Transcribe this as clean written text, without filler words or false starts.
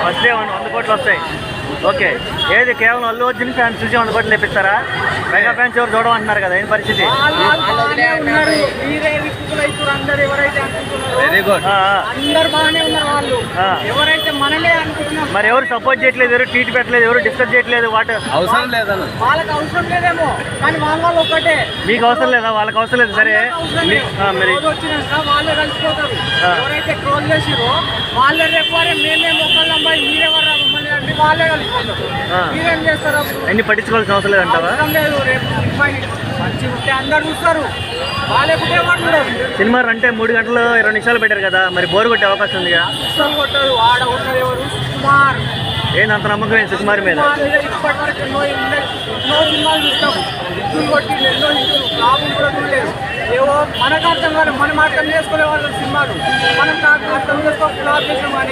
వస్తే 100 కోట్లు వస్తాయి. ఓకే, ఏది కేవలం అల్లు అర్జున్ ఫ్యాన్స్ చూసి 100 కోట్లు తెప్పిస్తారా? మెగా ఫ్యాన్స్ ఎవరు చూడమంటున్నారు కదా, ఏం పరిస్థితి? Very good. మరి ఎవరు సపోర్ట్ చేయట్లేదు, ఎవరు ట్వీట్ పెట్టలేదు, ఎవరు డిస్కస్ చేయట్లేదు? అవసరం లేదన్న, వాళ్ళకి అవసరం లేదేమో, కానీ వాళ్ళు ఒకటే. మీకు అవసరం లేదా? వాళ్ళకి అవసరం లేదు. సరే మరి వచ్చినాక వాళ్ళే కలిసిపోతారు. ఎవరైతే ట్రోల్ చేసిరో వాళ్ళే రేపు మేమే మొక్కలు అమ్మాయి మీరెవరు మమ్మల్ని అంటే వాళ్ళే కలిసిపోతారు. మీరేం చేస్తారు? అన్ని పట్టించుకోవాల్సిన అవసరం లేదంటావా? అవసరం లేదు. రేపు మంచి ఉంటే అందరు చూస్తారు, వాళ్ళే పడుతున్నారు. సినిమా అంటే 3 గంటలు 20 నిమిషాలు పెట్టారు కదా, మరి బోర్ కొట్టే అవకాశం ఉందిగా? అస్సలు కొట్టారు. ఆడ కొట్టారు ఎవరు? సుకుమార్. ఏందంత నమ్మకం ఏంటి సుకుమార్ మీద? ఇప్పటి వరకు ఎన్నో సినిమాలు చూస్తాం, ఇద్దరు కొట్టి ఎన్నో ఇద్దరు లాభం కూడా చూడలేదు. ఏవో మనకు అర్థం కాదు, మనం అర్థం చేసుకునే వాళ్ళ సినిమాలు మనం అర్థం చేసుకోవాలి.